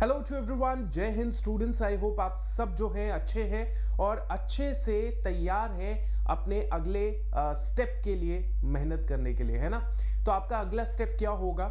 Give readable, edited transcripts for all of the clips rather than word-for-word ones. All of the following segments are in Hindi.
हेलो टू एवरीवन, जय हिंद स्टूडेंट्स। आई होप आप सब जो हैं अच्छे हैं और अच्छे से तैयार हैं अपने अगले स्टेप के लिए, मेहनत करने के लिए, है ना। तो आपका अगला स्टेप क्या होगा?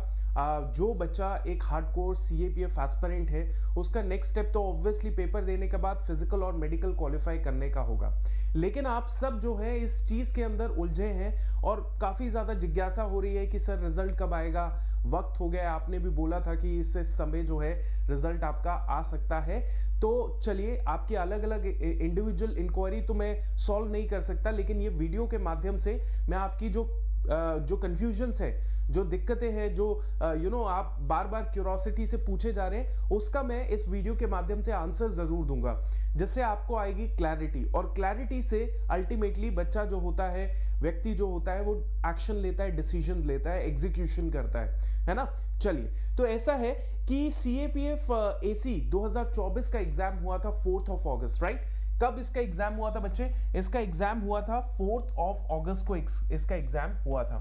जो बच्चा एक हार्डकोर सीएपीएफ एस्पिरेंट है, उसका नेक्स्ट स्टेप तो ऑब्वियसली पेपर देने के बाद फिजिकल और मेडिकल क्वालिफाई करने का होगा। लेकिन आप सब जो है इस चीज़ के अंदर उलझे हैं और काफ़ी ज़्यादा जिज्ञासा हो रही है कि सर रिजल्ट कब आएगा, वक्त हो गया। आपने भी बोला था कि इस समय जो है रिजल्ट आपका आ सकता है। तो चलिए, आपकी अलग अलग इंडिविजुअल इंक्वायरी तो मैं सॉल्व नहीं कर सकता, लेकिन ये वीडियो के माध्यम से मैं आपकी जो कंफ्यूजन्स है, जो दिक्कतें हैं, जो आप बार बार क्यूरोसिटी से पूछे जा रहे हैं, उसका मैं इस वीडियो के माध्यम से आंसर जरूर दूंगा, जिससे आपको आएगी क्लैरिटी। और क्लैरिटी से अल्टीमेटली बच्चा जो होता है, व्यक्ति जो होता है, वो एक्शन लेता है, डिसीजन लेता है, एग्जीक्यूशन करता है ना। चलिए, तो ऐसा है कि सीएपीएफ एसी 2024 का एग्जाम हुआ था 4 अगस्त, राइट। कब इसका एग्जाम हुआ था बच्चे? इसका एग्जाम हुआ था 4 अगस्त को इसका एग्जाम हुआ था।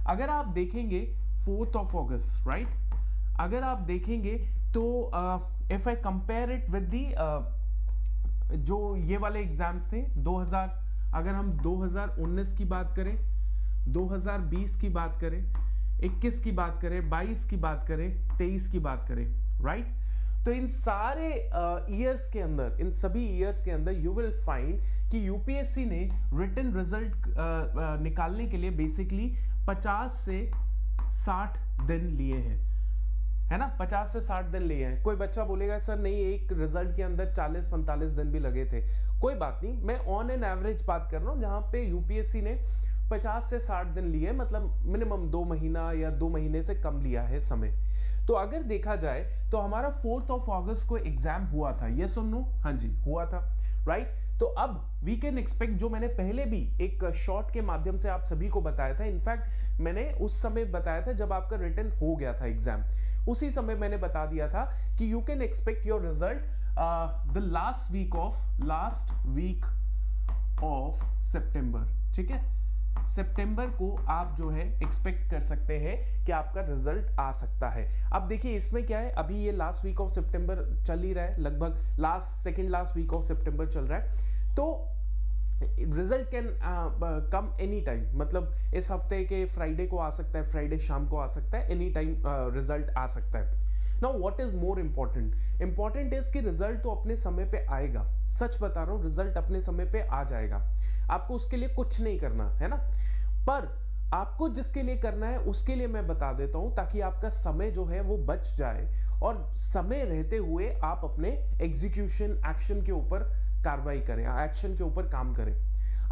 अगर आप देखेंगे 4 अगस्त, राइट, अगर आप देखेंगे तो if I compare it with the जो ये वाले एग्जाम्स थे 2000, अगर हम 2019 की बात करें, 2020 की बात करें, 21 की बात करें, 22 की बात करें, 23 की बात करें, राइट। तो इन सारे ईयर्स के अंदर, इन सभी ईयर्स के अंदर यू विल फाइंड कि यूपीएससी ने रिटन रिजल्ट निकालने के लिए बेसिकली 50 से 60 दिन लिए हैं, है ना। 50 से 60 दिन लिए हैं। कोई बच्चा बोलेगा सर नहीं, एक रिजल्ट के अंदर 40-45 दिन भी लगे थे। कोई बात नहीं, मैं ऑन एन एवरेज बात कर रहा हूं, जहां पे यूपीएससी ने 50 से 60 दिन लिए, मतलब मिनिमम 2 महीना या 2 महीने से कम लिया है समय। तो अगर देखा जाए तो हमारा 4 अगस्त को एग्जाम हुआ था, यस और नो? हाँ जी, हुआ था, राइट। तो अब वी कैन एक्सपेक्ट, जो मैंने पहले भी एक शॉर्ट के माध्यम से आप सभी को बताया था, इनफैक्ट मैंने उस समय बताया था जब आपका रिटन हो गया था एग्जाम, उसी समय मैंने बता दिया था कि you can expect your result the last week of सितंबर, ठीक है। सितंबर को आप जो है एक्सपेक्ट कर सकते हैं कि आपका रिजल्ट आ सकता है। अब देखिए इसमें क्या है, अभी ये लास्ट वीक ऑफ सितंबर चल ही रहा है, लगभग सेकेंड लास्ट वीक ऑफ सितंबर चल रहा है। तो result can come any time, मतलब इस हफ्ते के फ्राइडे को आ सकता है, फ्राइडे शाम को आ सकता है, एनी टाइम रिजल्ट आ सकता है। Now what is more important is कि रिजल्ट तो अपने समय पे आएगा। सच बता रहा हूं, रिजल्ट अपने समय पे आ जाएगा। आपको उसके लिए कुछ नहीं करना है ना, पर आपको जिसके लिए करना है उसके लिए मैं बता देता हूं, ताकि आपका समय जो है वो बच जाए और समय रहते हुए आप अपने एग्जीक्यूशन, एक्शन के ऊपर कार्रवाई करें, एक्शन के ऊपर काम करें।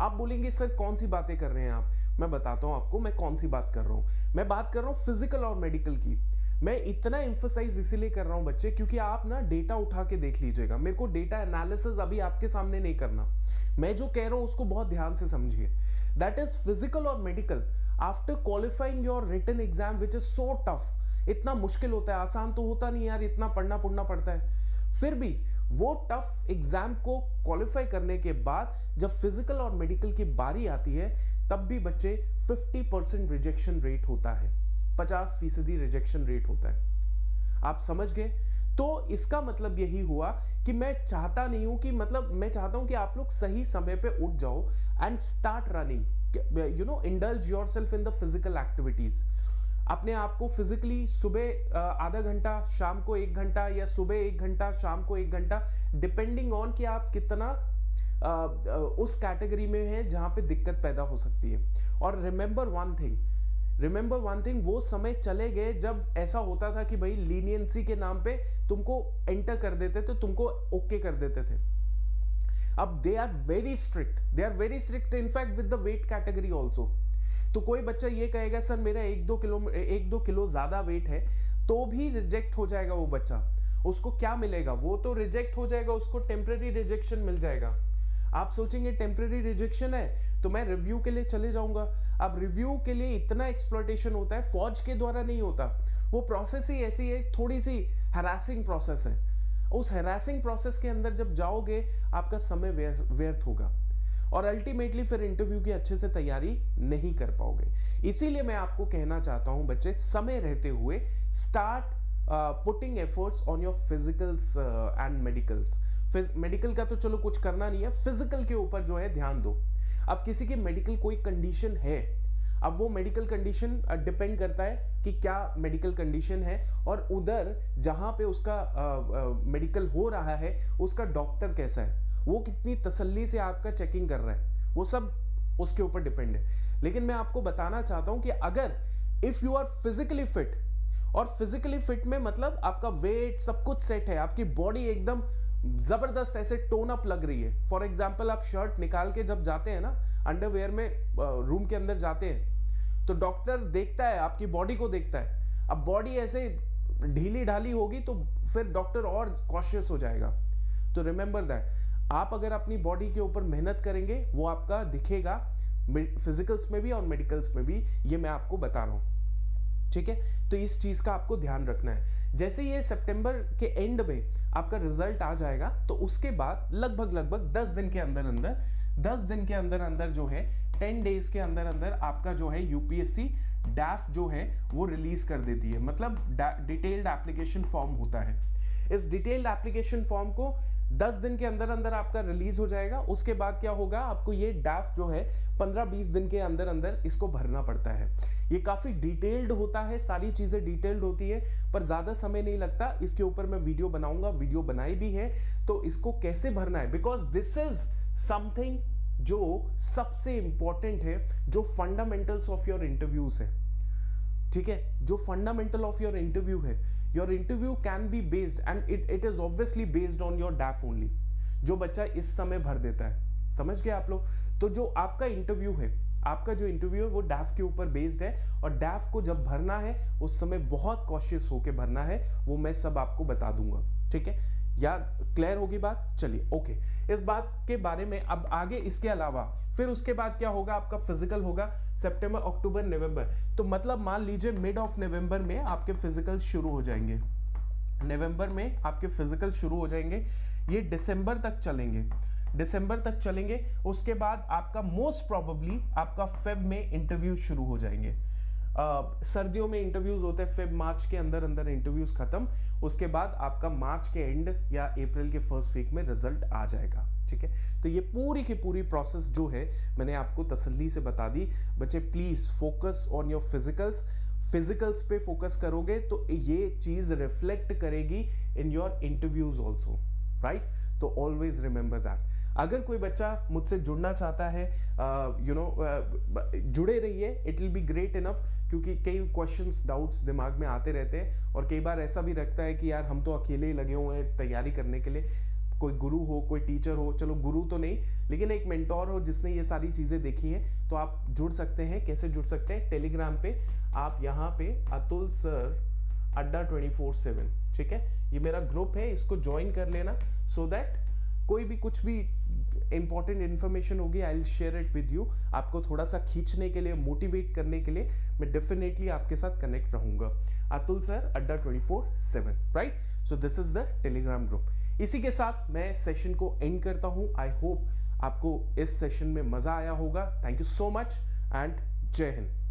आप बोलेंगे सर कौन सी बातें कर रहे हैं आप? मैं बताता हूं आपको मैं कौन सी बात कर रहा हूं। मैं बात कर रहा हूं फिजिकल और मेडिकल की। मैं इतना एम्फसाइज इसीलिए कर रहा हूं बच्चे, क्योंकि आप ना डेटा उठा के देख लीजिएगा। मेरे को डेटा एनालिसिस अभी आपके सामने नहीं करना, मैं जो कह रहा हूं उसको बहुत ध्यान से समझिए। दैट इज फिजिकल और medical after qualifying your written exam which is so tough. इतना मुश्किल होता है, आसान तो होता नहीं यार, इतना पढ़ना पड़ता है। फिर भी वो टफ एग्जाम को क्वालिफाई करने के बाद जब फिजिकल और मेडिकल की बारी आती है, तब भी बच्चे 50% रिजेक्शन रेट होता है, 50% रिजेक्शन रेट होता है। आप समझ गए? तो इसका मतलब यही हुआ कि मैं चाहता नहीं हूं कि, मतलब मैं चाहता हूं कि आप लोग सही समय पे उठ जाओ and start running, indulge yourself in the physical activities. अपने आप को फिजिकली सुबह आधा घंटा, शाम को 1 घंटा, या सुबह 1 घंटा, शाम को 1 घंटा, डिपेंडिंग ऑन कि आप कितना उस कैटेगरी में हैं जहां पे दिक्कत पैदा हो सकती है। और रिमेंबर वन थिंग, वो समय चले गए जब ऐसा होता था कि भाई लीनियंसी के नाम पे तुमको एंटर कर देते थे, तुमको ओके कर देते थे। अब they are very strict in fact with the weight category also. तो कोई बच्चा ये कहेगा सर मेरा 1-2 किलो ज्यादा वेट है, तो भी रिजेक्ट हो जाएगा वो बच्चा। उसको क्या मिलेगा? वो तो रिजेक्ट हो जाएगा, उसको टेम्परेरी रिजेक्शन मिल जाएगा। आप सोचेंगे टेम्परेरी रिजेक्शन है तो मैं रिव्यू के लिए चले जाऊंगा। अब रिव्यू के लिए इतना एक्सप्लॉयटेशन होता है, फौज के द्वारा नहीं होता। वो प्रोसेस ही ऐसी है, थोड़ी सी हैरासिंग प्रोसेस है। उस हैरासिंग प्रोसेस के अंदर जब जाओगे आपका समय व्यर्थ होगा और अल्टीमेटली फिर इंटरव्यू की अच्छे से तैयारी नहीं कर पाओगे। इसीलिए मैं आपको कहना चाहता हूं बच्चे, समय रहते हुए start putting efforts on your physicals and medicals. Medical का तो चलो कुछ करना नहीं है, फिजिकल के ऊपर जो है ध्यान दो। अब किसी की मेडिकल कोई कंडीशन है, अब वो मेडिकल कंडीशन डिपेंड करता है कि क्या मेडिकल कंडीशन है, और उधर जहां पे उसका मेडिकल हो रहा है उसका डॉक्टर कैसा है, वो कितनी तसल्ली से आपका चेकिंग कर रहा है, वो सब उसके ऊपर डिपेंड है। लेकिन मैं आपको बताना चाहता हूं कि अगर if you are physically fit, और फिजिकली फिट में मतलब आपका वेट सब कुछ सेट है, आपकी बॉडी एकदम जबरदस्त ऐसे टोन अप लग रही है। फॉर एग्जाम्पल आप शर्ट निकाल के जब जाते हैं ना, अंडरवेयर में रूम के अंदर जाते हैं, तो डॉक्टर देखता है आपकी बॉडी को देखता है। अब बॉडी ऐसे ढीली ढाली होगी तो फिर डॉक्टर और कॉशियस हो जाएगा। तो रिमेंबर दैट, आप अगर अपनी बॉडी के ऊपर मेहनत करेंगे वो आपका दिखेगा फिजिकल्स में भी और मेडिकल्स में भी, ये मैं आपको बता रहा हूं, ठीक है। तो इस चीज का आपको ध्यान रखना है। जैसे ये सितंबर के एंड में आपका रिजल्ट आ जाएगा, तो उसके बाद लगभग 10 दिन के अंदर जो है 10 डेज के अंदर आपका जो है यूपीएससी डैफ जो है वो रिलीज कर देती है, मतलब डिटेल्ड एप्लीकेशन फॉर्म होता है। इस डिटेल्ड एप्लीकेशन फॉर्म को 10 दिन के अंदर आपका रिलीज हो जाएगा। उसके बाद क्या होगा, आपको ये डैफ जो है 15-20 दिन के अंदर इसको भरना पड़ता है। ये काफी डिटेल्ड होता है, सारी चीजें डिटेल्ड होती है, पर ज्यादा समय नहीं लगता। इसके ऊपर मैं वीडियो बनाऊंगा, वीडियो बनाई भी है, तो इसको कैसे भरना है, बिकॉज दिस इज समथिंग जो सबसे इंपॉर्टेंट है, जो फंडामेंटल्स ऑफ योर इंटरव्यूज है, ठीक है। जो फंडामेंटल ऑफ योर इंटरव्यू है, your interview can be based and it is obviously based on your डैफ only, जो बच्चा इस समय भर देता है। समझ गए आप लोग? तो जो आपका इंटरव्यू है, आपका जो इंटरव्यू है वो डैफ के ऊपर बेस्ड है, और डैफ को जब भरना है उस समय बहुत कॉशियस होके भरना है, वो मैं सब आपको बता दूंगा, ठीक है। या क्लियर होगी बात? चलिए ओके। इस बात के बारे में अब आगे, इसके अलावा फिर उसके बाद क्या होगा, आपका फिजिकल होगा सितंबर, अक्टूबर, नवंबर। तो मतलब मान लीजिए मिड ऑफ नवंबर में आपके फिजिकल शुरू हो जाएंगे, नवंबर में आपके फिजिकल शुरू हो जाएंगे, ये दिसंबर तक चलेंगे। उसके बाद आपका मोस्ट प्रोबेबली आपका फेब में इंटरव्यू शुरू हो जाएंगे। सर्दियों में इंटरव्यूज होते हैं, फेब मार्च के अंदर इंटरव्यूज खत्म। उसके बाद आपका मार्च के एंड या अप्रैल के फर्स्ट वीक में रिजल्ट आ जाएगा, ठीक है। तो ये पूरी की पूरी प्रोसेस जो है मैंने आपको तसल्ली से बता दी। बच्चे please focus on your physicals पे फोकस करोगे तो ये चीज रिफ्लेक्ट करेगी in your interviews also, right. तो ऑलवेज रिमेंबर दैट। अगर कोई बच्चा मुझसे जुड़ना चाहता है, जुड़े रहिए, it will be great enough, क्योंकि कई क्वेश्चंस डाउट्स दिमाग में आते रहते हैं, और कई बार ऐसा भी लगता है कि यार हम तो अकेले ही लगे हुए हैं तैयारी करने के लिए। कोई गुरु हो, कोई टीचर हो, चलो गुरु तो नहीं लेकिन एक मेंटोर हो जिसने ये सारी चीजें देखी हैं, तो आप जुड़ सकते हैं। कैसे जुड़ सकते हैं? टेलीग्राम पे आप यहाँ पे अतुल सर अड्डा 24/7, ठीक है, ये मेरा ग्रुप है, इसको ज्वाइन कर लेना, सो दैट कोई भी कुछ भी इंपॉर्टेंट इन्फॉर्मेशन होगी I will share it with you. आपको थोड़ा सा खींचने के लिए, मोटिवेट करने के लिए मैं डेफिनेटली आपके साथ कनेक्ट रहूंगा। अतुल सर अड्डा 24/7, right. So this is the Telegram group. इसी के साथ मैं सेशन को एंड करता हूं। आई होप आपको इस सेशन में मजा आया होगा। Thank you so much and जय हिंद।